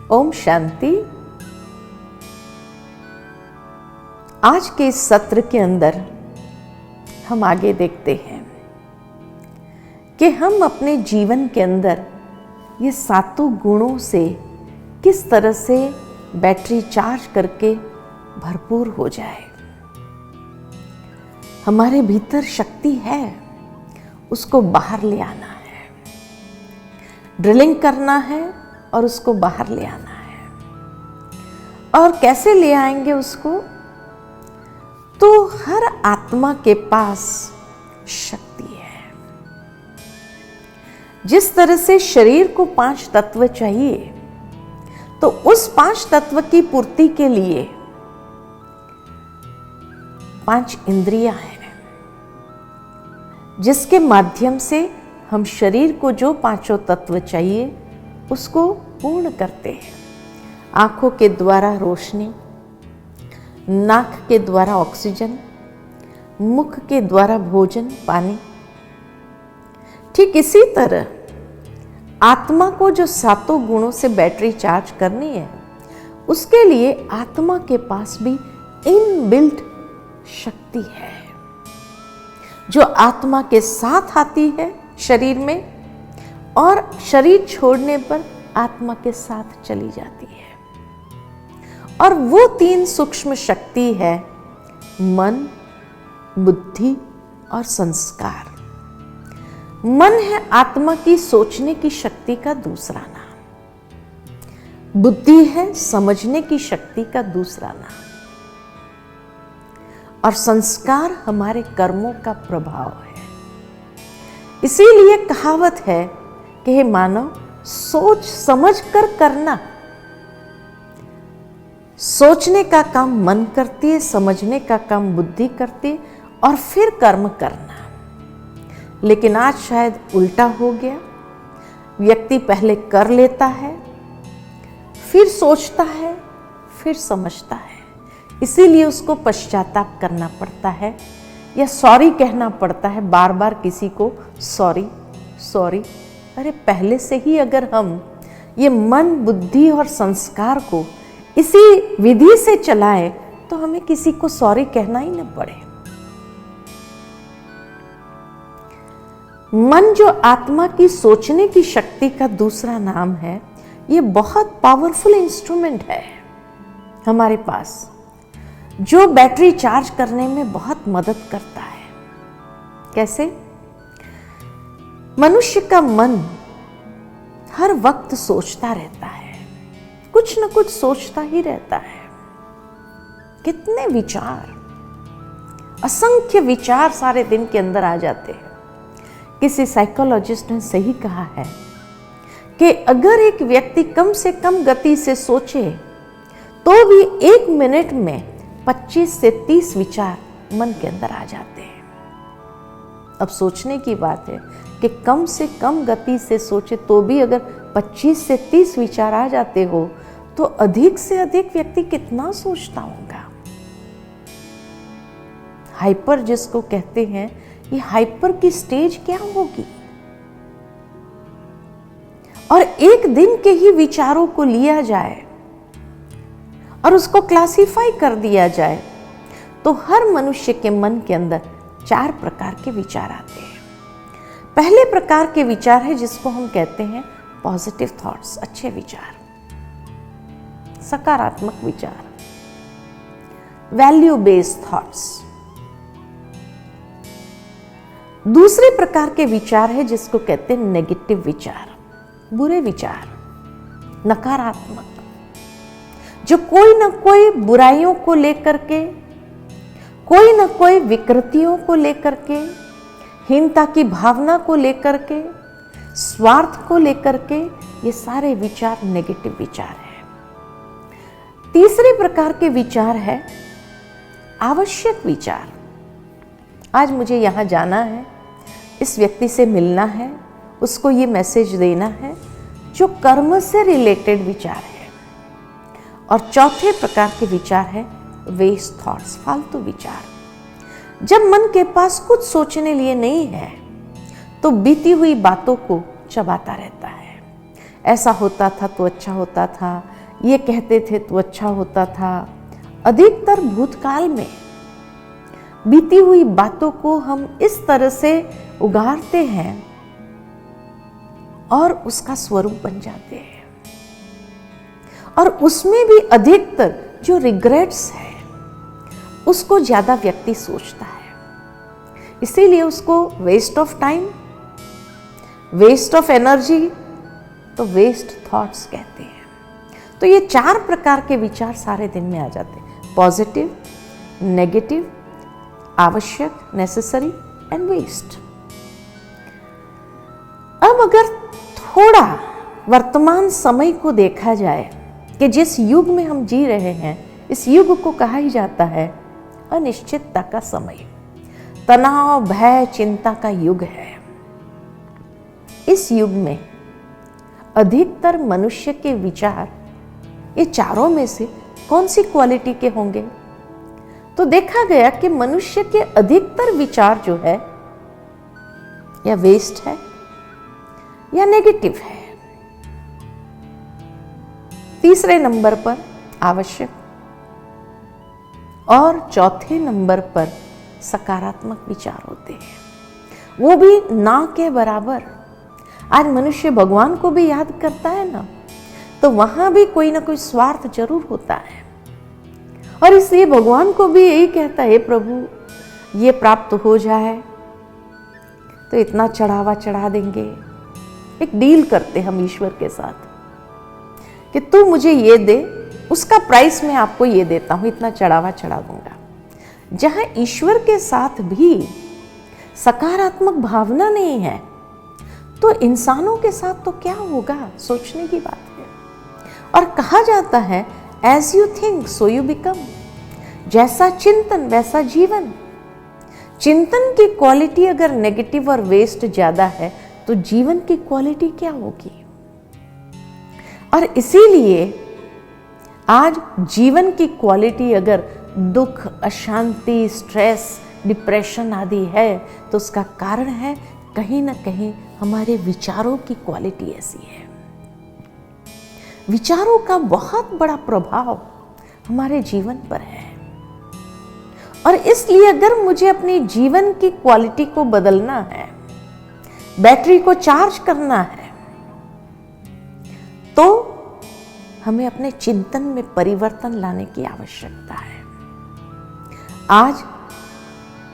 ओम शांति। आज के इस सत्र के अंदर हम आगे देखते हैं कि हम अपने जीवन के अंदर ये सातों गुणों से किस तरह से बैटरी चार्ज करके भरपूर हो जाए। हमारे भीतर शक्ति है, उसको बाहर ले आना है, ड्रिलिंग करना है और उसको बाहर ले आना है। और कैसे ले आएंगे उसको? तो हर आत्मा के पास शक्ति है। जिस तरह से शरीर को 5 तत्व चाहिए, तो उस 5 तत्व की पूर्ति के लिए 5 इंद्रियां हैं, जिसके माध्यम से हम शरीर को जो 5 तत्व चाहिए उसको पूर्ण करते हैं। आंखों के द्वारा रोशनी, नाक के द्वारा ऑक्सीजन, मुख के द्वारा भोजन पानी। ठीक इसी तरह आत्मा को जो सातों गुणों से बैटरी चार्ज करनी है, उसके लिए आत्मा के पास भी इनबिल्ट शक्ति है, जो आत्मा के साथ आती है शरीर में और शरीर छोड़ने पर आत्मा के साथ चली जाती है। और वो 3 सूक्ष्म शक्ति है मन, बुद्धि और संस्कार। मन है आत्मा की सोचने की शक्ति का दूसरा नाम, बुद्धि है समझने की शक्ति का दूसरा नाम, और संस्कार हमारे कर्मों का प्रभाव है। इसीलिए कहावत है कि हे मानव, सोच समझ कर करना। सोचने का काम मन करती है, समझने का काम बुद्धि करती है, और फिर कर्म करना। लेकिन आज शायद उल्टा हो गया। व्यक्ति पहले कर लेता है, फिर सोचता है, फिर समझता है। इसीलिए उसको पश्चाताप करना पड़ता है या सॉरी कहना पड़ता है बार बार किसी को, सॉरी सॉरी। अरे पहले से ही अगर हम ये मन, बुद्धि और संस्कार को इसी विधि से चलाए तो हमें किसी को सॉरी कहना ही न पड़े। मन जो आत्मा की सोचने की शक्ति का दूसरा नाम है, ये बहुत पावरफुल इंस्ट्रूमेंट है हमारे पास, जो बैटरी चार्ज करने में बहुत मदद करता है। कैसे? मनुष्य का मन हर वक्त सोचता रहता है, कुछ न कुछ सोचता ही रहता है। कितने विचार, असंख्य विचार सारे दिन के अंदर आ जाते हैं। किसी साइकोलॉजिस्ट ने सही कहा है कि अगर एक व्यक्ति कम से कम गति से सोचे तो भी 1 मिनट में 25 से 30 विचार मन के अंदर आ जाते हैं। अब सोचने की बात है कि कम से कम गति से सोचे तो भी अगर 25 से 30 विचार आ जाते हो, तो अधिक से अधिक व्यक्ति कितना सोचता होगा। हाइपर जिसको कहते हैं, ये हाइपर की स्टेज क्या होगी? और एक दिन के ही विचारों को लिया जाए और उसको क्लासिफाई कर दिया जाए, तो हर मनुष्य के मन के अंदर 4 प्रकार के विचार आते हैं। पहले प्रकार के विचार है जिसको हम कहते हैं पॉजिटिव थॉट्स, अच्छे विचार, सकारात्मक विचार, वैल्यू बेस्ड थॉट्स। दूसरे प्रकार के विचार है जिसको कहते हैं नेगेटिव विचार, बुरे विचार, नकारात्मक, जो कोई ना कोई बुराइयों को लेकर के, कोई ना कोई विकृतियों को लेकर के, हीनता की भावना को लेकर के, स्वार्थ को लेकर के, ये सारे विचार नेगेटिव विचार है। तीसरे प्रकार के विचार है आवश्यक विचार। आज मुझे यहां जाना है, इस व्यक्ति से मिलना है, उसको ये मैसेज देना है, जो कर्म से रिलेटेड विचार है। और चौथे प्रकार के विचार है वेस्ट थॉट्स, फालतू विचार। जब मन के पास कुछ सोचने लिए नहीं है, तो बीती हुई बातों को चबाता रहता है। ऐसा होता था तो अच्छा होता था, ये कहते थे तो अच्छा होता था। अधिकतर भूतकाल में बीती हुई बातों को हम इस तरह से उगारते हैं और उसका स्वरूप बन जाते हैं। और उसमें भी अधिकतर जो रिग्रेट्स है उसको ज्यादा व्यक्ति सोचता है, इसीलिए उसको waste of time, waste of energy, तो वेस्ट थॉट्स कहते हैं। तो ये 4 प्रकार के विचार सारे दिन में आ जाते हैं, पॉजिटिव, नेगेटिव, आवश्यक, नेसेसरी एंड वेस्ट। अब अगर थोड़ा वर्तमान समय को देखा जाए कि जिस युग में हम जी रहे हैं, इस युग को कहा ही जाता है अनिश्चितता का समय, तनाव, भय, चिंता का युग है। इस युग में अधिकतर मनुष्य के विचार ये चारों में से कौन सी क्वालिटी के होंगे? तो देखा गया कि मनुष्य के अधिकतर विचार जो है या वेस्ट है या नेगेटिव है। तीसरे नंबर पर आवश्यक और चौथे नंबर पर सकारात्मक विचार होते हैं, वो भी ना के बराबर। आज मनुष्य भगवान को भी याद करता है ना, तो वहां भी कोई ना कोई स्वार्थ जरूर होता है, और इसलिए भगवान को भी यही कहता है, प्रभु ये प्राप्त हो जाए तो इतना चढ़ावा चढ़ा देंगे। एक डील करते हम ईश्वर के साथ कि तू मुझे ये दे, उसका प्राइस मैं आपको ये देता हूं, इतना चढ़ावा चढ़ा दूंगा। जहां ईश्वर के साथ भी सकारात्मक भावना नहीं है, तो इंसानों के साथ तो क्या होगा, सोचने की बात है। और कहा जाता है as you think so you become, जैसा चिंतन वैसा जीवन। चिंतन की क्वालिटी अगर नेगेटिव और वेस्ट ज्यादा है तो जीवन की क्वालिटी क्या होगी? और इसीलिए आज जीवन की क्वालिटी अगर दुख, अशांति, स्ट्रेस, डिप्रेशन आदि है, तो उसका कारण है कहीं ना कहीं हमारे विचारों की क्वालिटी ऐसी है। विचारों का बहुत बड़ा प्रभाव हमारे जीवन पर है, और इसलिए अगर मुझे अपनी जीवन की क्वालिटी को बदलना है, बैटरी को चार्ज करना है, तो हमें अपने चिंतन में परिवर्तन लाने की आवश्यकता है। आज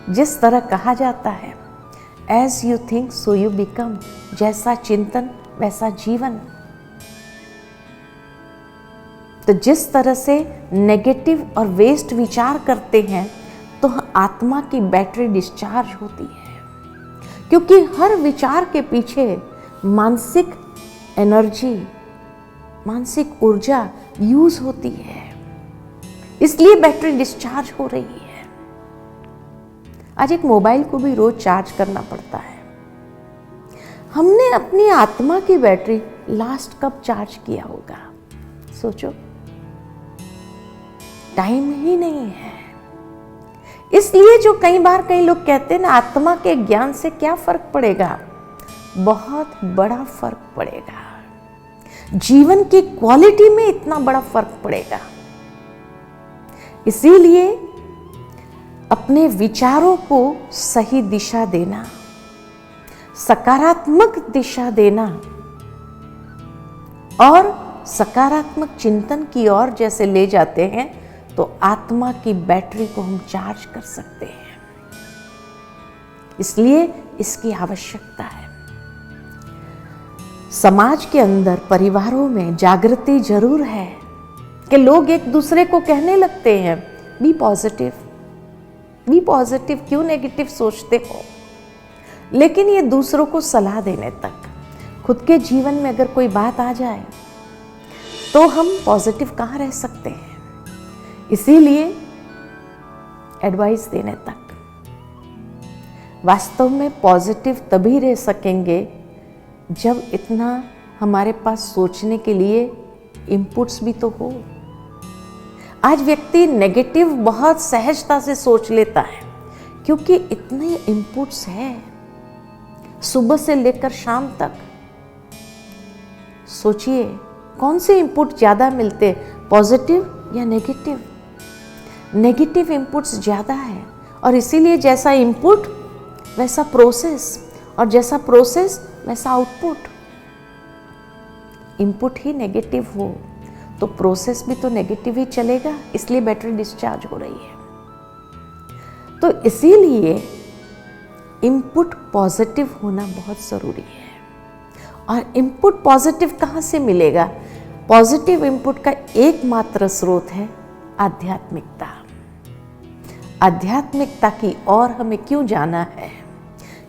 जिस तरह कहा जाता है as you think so you become, जैसा चिंतन वैसा जीवन, तो जिस तरह से नेगेटिव और वेस्ट विचार करते हैं तो आत्मा की बैटरी डिस्चार्ज होती है, क्योंकि हर विचार के पीछे मानसिक एनर्जी, मानसिक ऊर्जा यूज होती है, इसलिए बैटरी डिस्चार्ज हो रही है। आज एक मोबाइल को भी रोज चार्ज करना पड़ता है। हमने अपनी आत्मा की बैटरी लास्ट कब चार्ज किया होगा, सोचो। टाइम ही नहीं है। इसलिए जो कई बार कई लोग कहते हैं ना, आत्मा के ज्ञान से क्या फर्क पड़ेगा, बहुत बड़ा फर्क पड़ेगा। जीवन की क्वालिटी में इतना बड़ा फर्क पड़ेगा। इसीलिए अपने विचारों को सही दिशा देना, सकारात्मक दिशा देना और सकारात्मक चिंतन की ओर जैसे ले जाते हैं तो आत्मा की बैटरी को हम चार्ज कर सकते हैं। इसलिए इसकी आवश्यकता है। समाज के अंदर, परिवारों में जागृति जरूर है कि लोग एक दूसरे को कहने लगते हैं बी पॉजिटिव, बी पॉजिटिव, क्यों नेगेटिव सोचते हो। लेकिन ये दूसरों को सलाह देने तक, खुद के जीवन में अगर कोई बात आ जाए तो हम पॉजिटिव कहाँ रह सकते हैं। इसीलिए एडवाइस देने तक। वास्तव में पॉजिटिव तभी रह सकेंगे जब इतना हमारे पास सोचने के लिए इनपुट्स भी तो हो। आज व्यक्ति नेगेटिव बहुत सहजता से सोच लेता है क्योंकि इतने इनपुट्स हैं सुबह से लेकर शाम तक। सोचिए कौन से इनपुट ज़्यादा मिलते, पॉजिटिव या नेगेटिव? नेगेटिव इनपुट्स ज़्यादा है, और इसीलिए जैसा इनपुट वैसा प्रोसेस, और जैसा प्रोसेस वैसा आउटपुट। इनपुट ही नेगेटिव हो तो प्रोसेस भी तो नेगेटिव ही चलेगा, इसलिए बैटरी डिस्चार्ज हो रही है। तो इसीलिए इनपुट पॉजिटिव होना बहुत ज़रूरी है। और इनपुट पॉजिटिव कहाँ से मिलेगा? पॉजिटिव इनपुट का एकमात्र स्रोत है आध्यात्मिकता। आध्यात्मिकता की ओर हमें क्यों जाना है?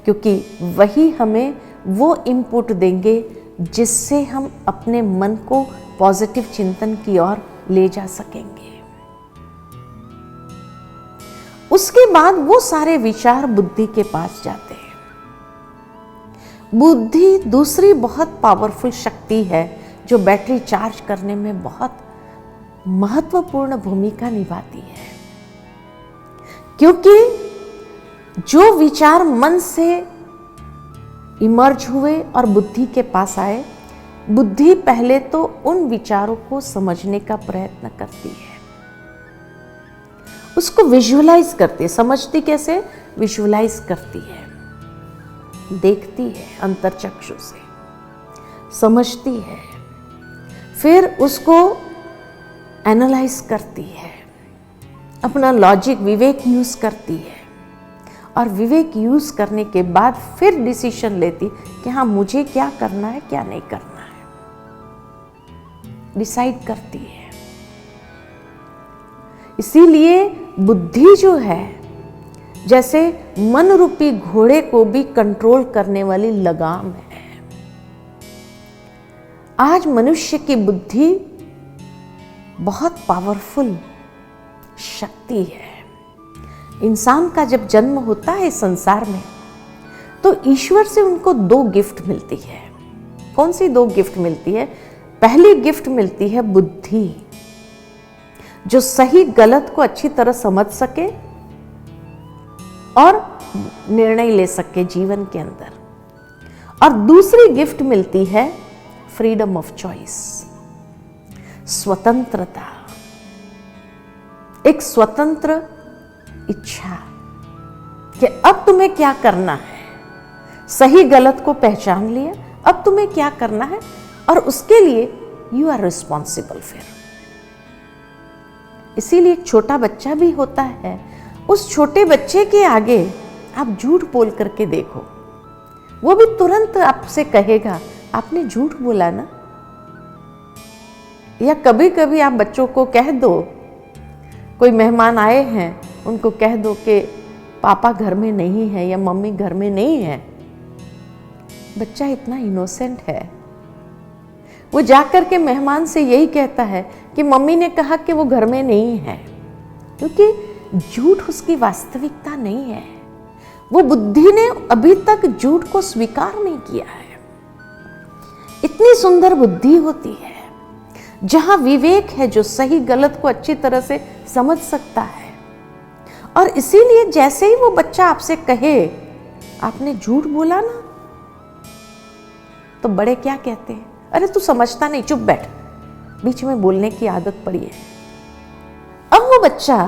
क्योंकि वही हमें वो इनपुट देंगे जिससे हम अपने मन को पॉजिटिव चिंतन की ओर ले जा सकेंगे। उसके बाद वो सारे विचार बुद्धि के पास जाते हैं। बुद्धि दूसरी बहुत पावरफुल शक्ति है जो बैटरी चार्ज करने में बहुत महत्वपूर्ण भूमिका निभाती है। क्योंकि जो विचार मन से इमर्ज हुए और बुद्धि के पास आए, बुद्धि पहले तो उन विचारों को समझने का प्रयत्न करती है, उसको विजुअलाइज करती है। समझती कैसे? विजुअलाइज करती है, देखती है अंतर्चक्षु से, समझती है, फिर उसको एनालाइज करती है, अपना लॉजिक विवेक यूज करती है, और विवेक यूज करने के बाद फिर डिसीजन लेती कि हाँ मुझे क्या करना है क्या नहीं करना है, डिसाइड करती है। इसीलिए बुद्धि जो है जैसे मन रूपी घोड़े को भी कंट्रोल करने वाली लगाम है। आज मनुष्य की बुद्धि बहुत पावरफुल शक्ति है। इंसान का जब जन्म होता है इस संसार में तो ईश्वर से उनको दो गिफ्ट मिलती है। कौन सी दो गिफ्ट मिलती है? पहली गिफ्ट मिलती है बुद्धि, जो सही गलत को अच्छी तरह समझ सके और निर्णय ले सके जीवन के अंदर। और दूसरी गिफ्ट मिलती है फ्रीडम ऑफ चॉइस, स्वतंत्रता, एक स्वतंत्र इच्छा कि अब तुम्हें क्या करना है। सही गलत को पहचान लिया, अब तुम्हें क्या करना है, और उसके लिए यू आर रिस्पॉन्सिबल। फिर इसीलिए एक छोटा बच्चा भी होता है, उस छोटे बच्चे के आगे आप झूठ बोल करके देखो, वो भी तुरंत आपसे कहेगा आपने झूठ बोला ना। या कभी कभी आप बच्चों को कह दो, कोई मेहमान आए हैं उनको कह दो कि पापा घर में नहीं है या मम्मी घर में नहीं है। बच्चा इतना इनोसेंट है, वो जाकर के मेहमान से यही कहता है कि मम्मी ने कहा कि वो घर में नहीं है, क्योंकि झूठ उसकी वास्तविकता नहीं है। वो बुद्धि ने अभी तक झूठ को स्वीकार नहीं किया है। इतनी सुंदर बुद्धि होती है जहां विवेक है, जो सही गलत को अच्छी तरह से समझ सकता है। और इसीलिए जैसे ही वो बच्चा आपसे कहे आपने झूठ बोला ना, तो बड़े क्या कहते हैं, अरे तू समझता नहीं, चुप बैठ। बीच में बोलने की आदत पड़ी है। अब वो बच्चा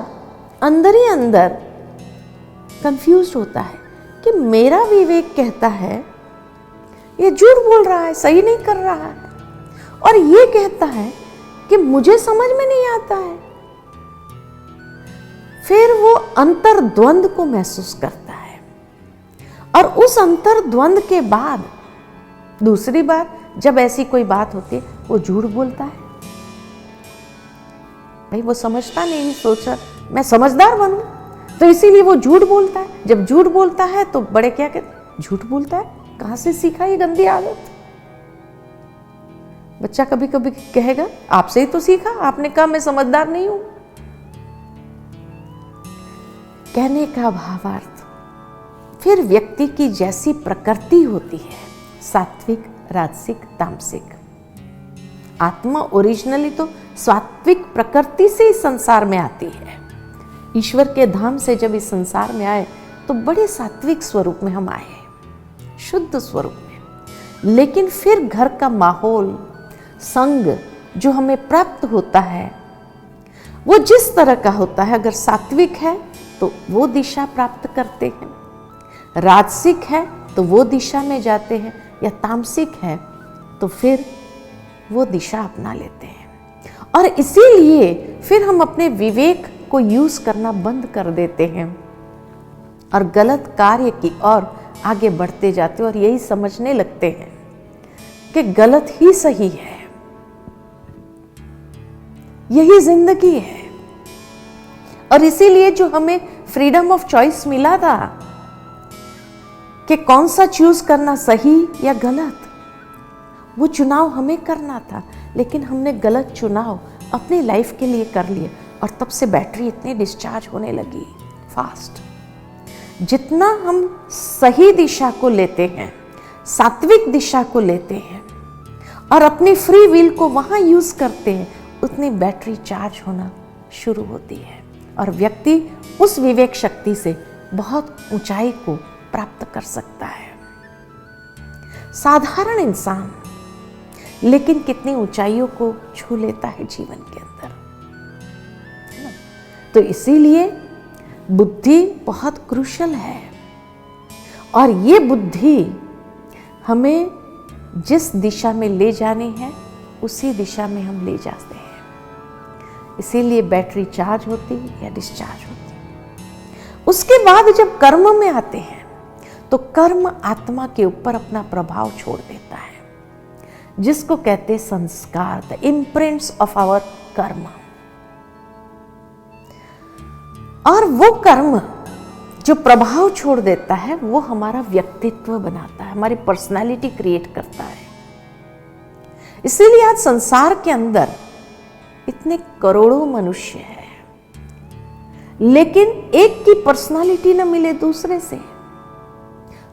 अंदर ही अंदर कंफ्यूज होता है कि मेरा विवेक कहता है ये झूठ बोल रहा है, सही नहीं कर रहा है, और ये कहता है कि मुझे समझ में नहीं आता है। फिर वो अंतर्द्वंद को महसूस करता है, और उस अंतर्द्वंद के बाद दूसरी बार जब ऐसी कोई बात होती है वो झूठ बोलता है। भाई वो समझता नहीं, सोचा मैं समझदार बनूं, तो इसीलिए वो झूठ बोलता है। जब झूठ बोलता है तो बड़े क्या कहते, झूठ बोलता है, कहां से सीखा ये गंदी आदत। बच्चा कभी कभी कहेगा आपसे ही तो सीखा, आपने कहा मैं समझदार नहीं हूं। कहने का भावार्थ, फिर व्यक्ति की जैसी प्रकृति होती है, सात्विक, राजसिक, तामसिक। आत्मा ओरिजिनली तो सात्विक प्रकृति से इस संसार में आती है। ईश्वर के धाम से जब इस संसार में आए तो बड़े सात्विक स्वरूप में हम आए, शुद्ध स्वरूप में। लेकिन फिर घर का माहौल, संग, जो हमें प्राप्त होता है वो जिस तरह का होता है, अगर सात्विक है तो वो दिशा प्राप्त करते हैं, राजसिक है तो वो दिशा में जाते हैं, या तामसिक है तो फिर वो दिशा अपना लेते हैं। और इसीलिए फिर हम अपने विवेक को यूज करना बंद कर देते हैं और गलत कार्य की ओर आगे बढ़ते जाते हैं और यही समझने लगते हैं कि गलत ही सही है, यही जिंदगी है। और इसीलिए जो हमें फ्रीडम ऑफ चॉइस मिला था कि कौन सा चूज करना, सही या गलत, वो चुनाव हमें करना था, लेकिन हमने गलत चुनाव अपनी लाइफ के लिए कर लिए और तब से बैटरी इतनी डिस्चार्ज होने लगी फास्ट। जितना हम सही दिशा को लेते हैं, सात्विक दिशा को लेते हैं और अपनी फ्री विल को वहां यूज करते हैं, उतनी बैटरी चार्ज होना शुरू होती है और व्यक्ति उस विवेक शक्ति से बहुत ऊंचाई को प्राप्त कर सकता है। साधारण इंसान लेकिन कितनी ऊंचाइयों को छू लेता है जीवन के अंदर। तो इसीलिए बुद्धि बहुत क्रूशल है और ये बुद्धि हमें जिस दिशा में ले जानी है उसी दिशा में हम ले जाते हैं। इसीलिए बैटरी चार्ज होती है या डिस्चार्ज होती है। उसके बाद जब कर्म में आते हैं तो कर्म आत्मा के ऊपर अपना प्रभाव छोड़ देता है, जिसको कहते हैं संस्कार, द इम्प्रिंट्स ऑफ आवर कर्म। और वो कर्म जो प्रभाव छोड़ देता है वो हमारा व्यक्तित्व बनाता है, हमारी पर्सनालिटी क्रिएट करता है। इसीलिए आज संसार के अंदर इतने करोड़ों मनुष्य हैं, लेकिन एक की पर्सनालिटी न मिले दूसरे से।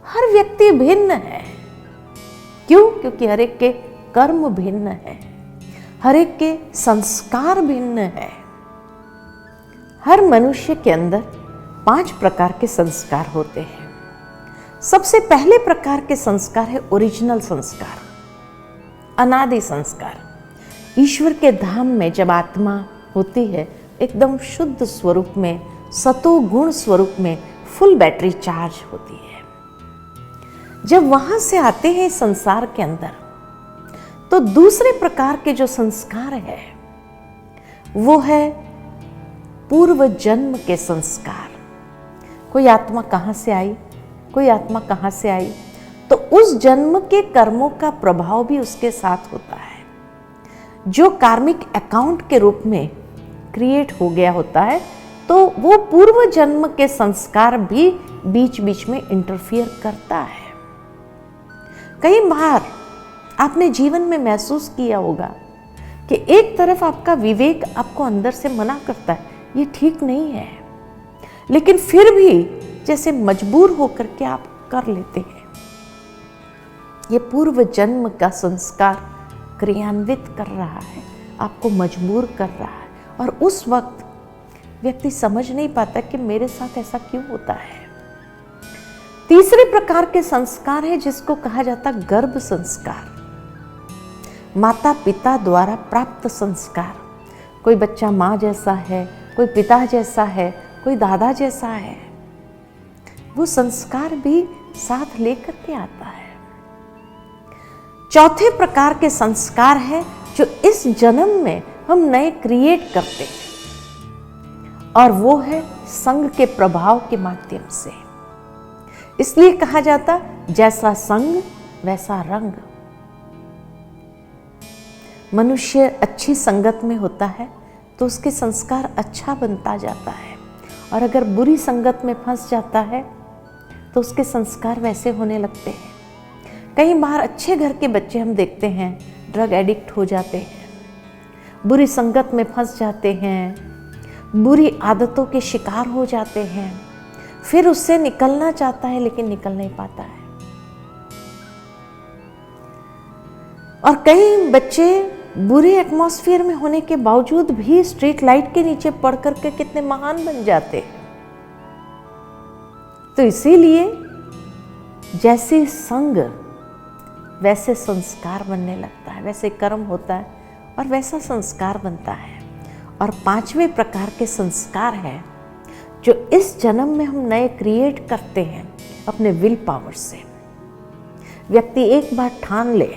हर व्यक्ति भिन्न है। क्यों? क्योंकि हर एक के कर्म भिन्न है, हर एक के संस्कार भिन्न है। हर मनुष्य के अंदर 5 प्रकार के संस्कार होते हैं। सबसे पहले प्रकार के संस्कार है ओरिजिनल संस्कार, अनादि संस्कार। ईश्वर के धाम में जब आत्मा होती है एकदम शुद्ध स्वरूप में, सतो गुण स्वरूप में फुल बैटरी चार्ज होती है। जब वहां से आते हैं संसार के अंदर तो दूसरे प्रकार के जो संस्कार है वो है पूर्व जन्म के संस्कार। कोई आत्मा कहां से आई, कोई आत्मा कहां से आई, तो उस जन्म के कर्मों का प्रभाव भी उसके साथ होता है, जो कार्मिक अकाउंट के रूप में क्रिएट हो गया होता है। तो वो पूर्व जन्म के संस्कार भी बीच बीच में इंटरफियर करता है। कई बार आपने जीवन में महसूस किया होगा कि एक तरफ आपका विवेक आपको अंदर से मना करता है, ये ठीक नहीं है, लेकिन फिर भी जैसे मजबूर होकर के आप कर लेते हैं। ये पूर्व जन्म का संस्कार क्रियान्वित कर रहा है, आपको मजबूर कर रहा है, और उस वक्त व्यक्ति समझ नहीं पाता कि मेरे साथ ऐसा क्यों होता है। तीसरे प्रकार के संस्कार है जिसको कहा जाता गर्भ संस्कार, माता पिता द्वारा प्राप्त संस्कार। कोई बच्चा माँ जैसा है, कोई पिता जैसा है, कोई दादा जैसा है, वो संस्कार भी साथ लेकर के आता है। चौथे प्रकार के संस्कार है जो इस जन्म में हम नए क्रिएट करते हैं, और वो है संग के प्रभाव के माध्यम से। इसलिए कहा जाता जैसा संग वैसा रंग। मनुष्य अच्छी संगत में होता है तो उसके संस्कार अच्छा बनता जाता है, और अगर बुरी संगत में फंस जाता है तो उसके संस्कार वैसे होने लगते हैं। कई बार अच्छे घर के बच्चे हम देखते हैं ड्रग एडिक्ट हो जाते हैं, बुरी संगत में फंस जाते हैं, बुरी आदतों के शिकार हो जाते हैं, फिर उससे निकलना चाहता है लेकिन निकल नहीं पाता है। और कई बच्चे बुरे एटमॉस्फेयर में होने के बावजूद भी स्ट्रीट लाइट के नीचे पढ़ करके कितने महान बन जाते हैं। तो इसीलिए जैसे संग वैसे संस्कार बनने लगता है, वैसे कर्म होता है, और वैसा संस्कार बनता है। और 5वें प्रकार के संस्कार है जो इस जन्म में हम नए क्रिएट करते हैं अपने विल पावर से। व्यक्ति एक बार ठान ले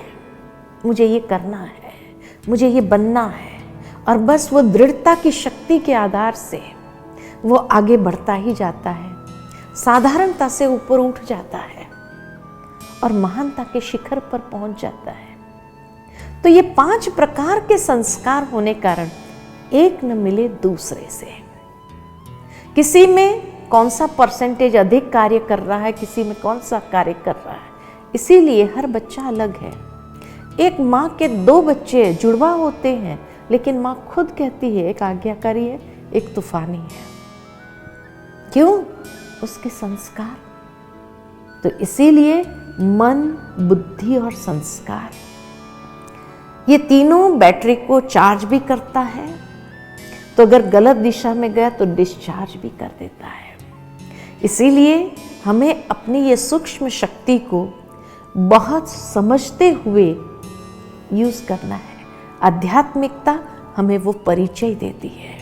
मुझे ये करना है, मुझे ये बनना है, और बस वो दृढ़ता की शक्ति के आधार से वो आगे बढ़ता ही जाता है, साधारणता से ऊपर उठ जाता है और महानता के शिखर पर पहुंच जाता है। तो ये 5 प्रकार के संस्कार होने कारण एक न मिले दूसरे से। किसी में कौन सा परसेंटेज अधिक कार्य कर रहा है, किसी में कौन सा कार्य कर रहा है, इसीलिए हर बच्चा अलग है। एक माँ के 2 बच्चे जुड़वा होते हैं, लेकिन माँ खुद कहती है एक आज्ञाकारी है, एक तूफानी है। क्यों? उसके संस्कार। तो इसीलिए मन, बुद्धि और संस्कार, ये तीनों बैटरी को चार्ज भी करता है, तो अगर गलत दिशा में गया तो डिस्चार्ज भी कर देता है। इसीलिए हमें अपनी ये सूक्ष्म शक्ति को बहुत समझते हुए यूज करना है। आध्यात्मिकता हमें वो परिचय देती है।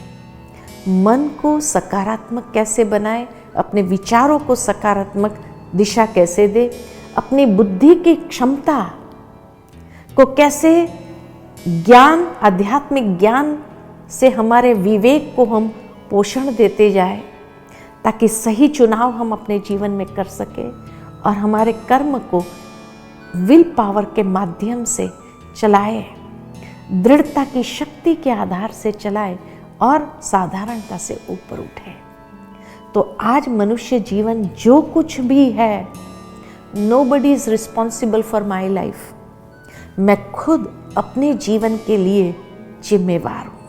मन को सकारात्मक कैसे बनाए, अपने विचारों को सकारात्मक दिशा कैसे दे, अपनी बुद्धि की क्षमता को कैसे ज्ञान, आध्यात्मिक ज्ञान से हमारे विवेक को हम पोषण देते जाए, ताकि सही चुनाव हम अपने जीवन में कर सके और हमारे कर्म को विल पावर के माध्यम से चलाए, दृढ़ता की शक्ति के आधार से चलाए और साधारणता से ऊपर उठे। तो आज मनुष्य जीवन जो कुछ भी है, nobody is responsible for my life. मैं खुद अपने जीवन के लिए जिम्मेवार हूँ।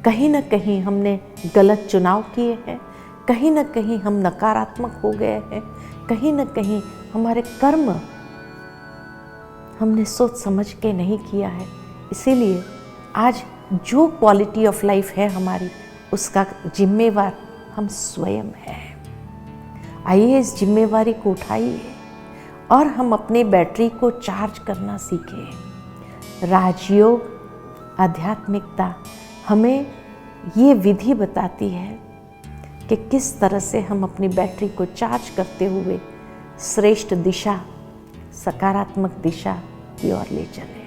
कहीं ना कहीं हमने गलत चुनाव किए हैं, कहीं ना कहीं हम नकारात्मक हो गए हैं, कहीं ना कहीं हमारे कर्म हमने सोच समझ के नहीं किया है। इसीलिए आज जो क्वालिटी ऑफ लाइफ है हमारी, उसका जिम्मेवार हम स्वयं हैं। आइए इस जिम्मेवारी को उठाइए और हम अपनी बैटरी को चार्ज करना सीखें। राजयोग, आध्यात्मिकता हमें ये विधि बताती है कि किस तरह से हम अपनी बैटरी को चार्ज करते हुए श्रेष्ठ दिशा, सकारात्मक दिशा की ओर ले चलें।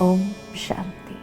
ओम शांति।